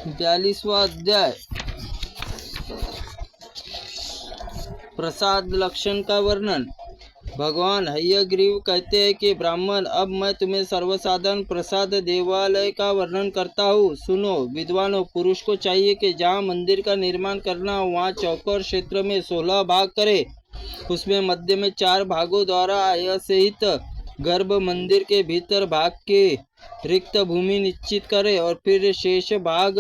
42वां अध्याय प्रसाद लक्षण का वर्णन। भगवान हयग्रीव कहते हैं कि ब्राह्मण, अब मैं तुम्हें सर्वसाधारण प्रसाद देवालय का वर्णन करता हूँ। सुनो विद्वानों, पुरुष को चाहिए कि जहाँ मंदिर का निर्माण करना हो वहाँ चौकोर क्षेत्र में 16 भाग करे। उसमें मध्य में 4 भागों द्वारा आय सहित गर्भ मंदिर के भीतर भाग के रिक्त भूमि निश्चित करे और फिर शेष भाग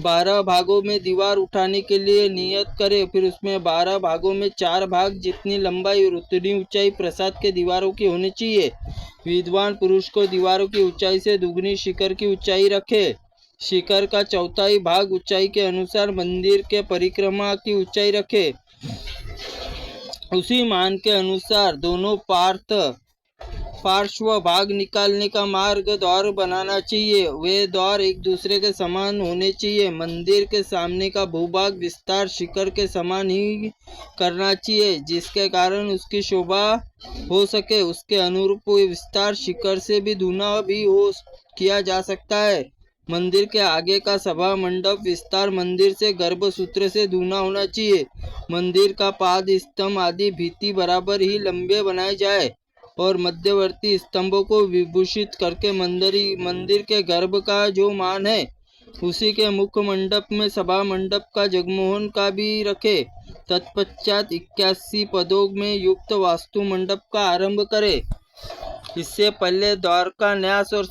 12 भागों में दीवार उठाने के लिए नियत करे। फिर उसमें 12 भागों में 4 भाग जितनी लंबाई और उतनी ऊंचाई प्रसाद के दीवारों की होनी चाहिए। विद्वान पुरुष को दीवारों की ऊंचाई से दुगनी शिखर की ऊंचाई रखे। शिखर का चौथाई भाग ऊंचाई के अनुसार मंदिर के परिक्रमा की ऊंचाई रखे। उसी मान के अनुसार दोनों पार्श्व भाग निकालने का मार्ग द्वार बनाना चाहिए। वे द्वार एक दूसरे के समान होने चाहिए। मंदिर के सामने का भूभाग विस्तार शिखर के समान ही करना चाहिए, जिसके कारण उसकी शोभा हो सके। उसके अनुरूप विस्तार शिखर से भी दूना भी हो किया जा सकता है। मंदिर के आगे का सभा मंडप विस्तार मंदिर से गर्भसूत्र से दूना होना चाहिए। मंदिर का पाद स्तंभ आदि भित्ति बराबर ही लंबे बनाए जाए और मध्यवर्ती स्तंभों को विभूषित करके मंदिर के गर्भ का जो मान है उसी के मुख्य मंडप में सभा मंडप का जगमोहन का भी रखे। तत्पश्चात 81 पदों में युक्त वास्तु मंडप का आरंभ करे। इससे पहले द्वार का न्यास और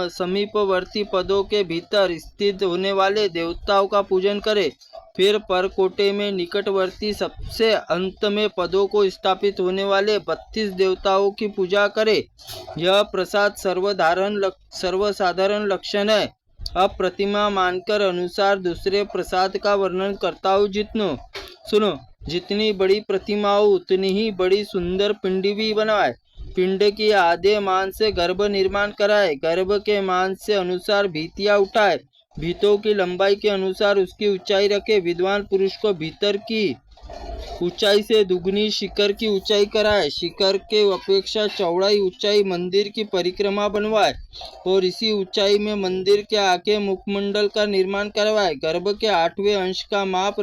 समीपवर्ती पदों के भीतर स्थित होने वाले देवताओं का पूजन करे। फिर परकोटे में निकटवर्ती सबसे अंत में पदों को स्थापित होने वाले 32 देवताओं की पूजा करे। यह प्रसाद सर्वसाधारण लक्षण है। अब प्रतिमा मानकर अनुसार दूसरे प्रसाद का वर्णन करता हूँ। सुनो, जितनी बड़ी प्रतिमा हो उतनी ही बड़ी सुंदर पिंडी भी बनवाए। पिंड की आधे मान से गर्भ निर्माण कराए। गर्भ के मान से अनुसार भीतियाँ उठाए। भीतों की लंबाई के अनुसार उसकी ऊंचाई रखे। विद्वान पुरुष को भीतर की ऊंचाई से दुगनी शिखर की ऊंचाई कराए। शिखर के अपेक्षा चौड़ाई ऊंचाई मंदिर की परिक्रमा बनवाए और इसी ऊंचाई में मंदिर के आगे मुखमंडल का निर्माण करवाए। गर्भ के 8वें अंश का माप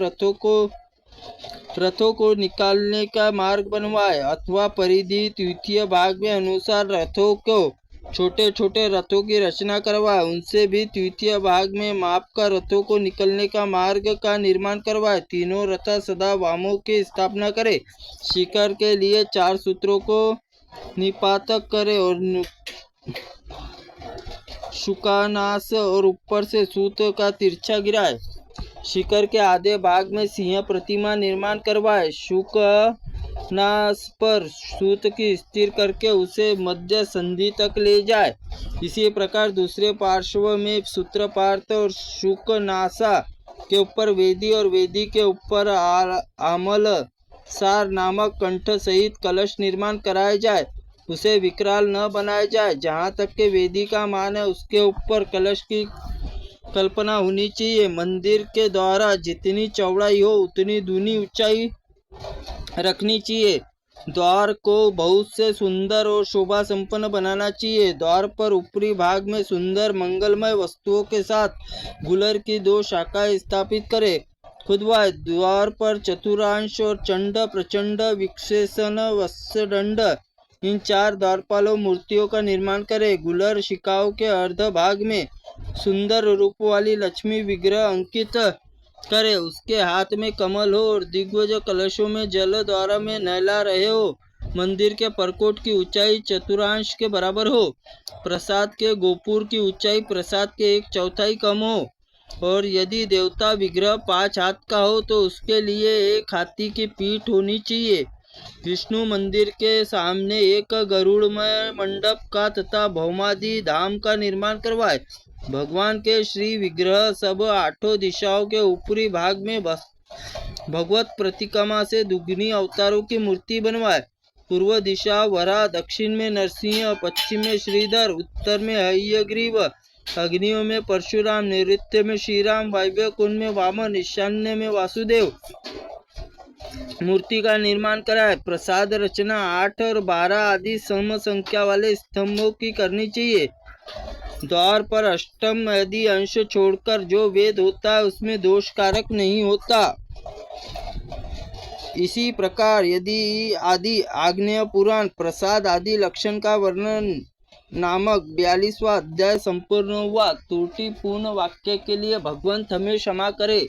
रथों को निकालने का मार्ग बनवाए अथवा परिधि द्वितीय भाग में अनुसार रथों को छोटे छोटे रथों की रचना करवाए। उनसे भी द्वितीय भाग में माप का रथों को निकलने का मार्ग का निर्माण करवाए। तीनों रथ सदा वामों की स्थापना करे। शिखर के लिए 4 सूत्रों को निपातक करे और शुकानास और ऊपर से सूत का तिरछा गिराए। शिखर के आधे भाग में सिंह प्रतिमा निर्माण करवाए। शुकनास पर सूत की स्थिर करके उसे मध्य संधि तक ले जाए। इसी प्रकार दूसरे पार्श्व में सूत्रपार्थ और शुकनासा के ऊपर वेदी और वेदी के ऊपर आमल सार नामक कंठ सहित कलश निर्माण कराया जाए। उसे विकराल न बनाया जाए। जहाँ तक के वेदी का मान है उसके ऊपर कलश की कल्पना होनी चाहिए। मंदिर के द्वारा जितनी चौड़ाई हो उतनी दूनी ऊंचाई रखनी चाहिए। द्वार को बहुत से सुंदर और शोभा संपन्न बनाना चाहिए। द्वार पर ऊपरी भाग में सुंदर मंगलमय वस्तुओं के साथ गुलर की 2 शाखाएं स्थापित करे। खुदवाए द्वार पर चतुरांश और चंड प्रचंड विक्षेषण वत्सदंड इन 4 द्वारपालों मूर्तियों का निर्माण करे। गुलर शिखाओं के अर्ध भाग में सुंदर रूप वाली लक्ष्मी विग्रह अंकित करे। उसके हाथ में कमल हो और दिग्गज कलशों में जल द्वारा में नहला रहे हो। मंदिर के परकोट की ऊंचाई चतुरांश के बराबर हो। प्रसाद के गोपुर की ऊंचाई प्रसाद के 1/4 कम हो। और यदि देवता विग्रह 5 हाथ का हो तो उसके लिए 1 हाथी की पीठ होनी चाहिए। विष्णु मंदिर के सामने एक गरुड़मय मंडप का तथा भौमादि धाम का निर्माण करवाए। भगवान के श्री विग्रह सब 8 दिशाओं के ऊपरी भाग में भगवत प्रतिमा से दुगनी अवतारों की मूर्ति बनवाए। पूर्व दिशा वरा, दक्षिण में नरसिंह, पश्चिम में श्रीधर, उत्तर में हयग्रीव, अग्नियों में परशुराम, नैऋत्य में श्रीराम, वायव्य कुंड में वामन, ईशान्य में वासुदेव मूर्ति का निर्माण कराए। प्रसाद रचना 8 और 12 आदि सम संख्या वाले स्तंभों की करनी चाहिए। द्वार पर अष्टम यदि अंश छोड़कर जो वेद होता है उसमें दोष कारक नहीं होता। इसी प्रकार यदि आदि आग्नेय पुराण प्रसाद आदि लक्षण का वर्णन नामक 42वां अध्याय संपूर्ण हुआ। त्रुटिपूर्ण वाक्य के लिए भगवंत हमें क्षमा करे।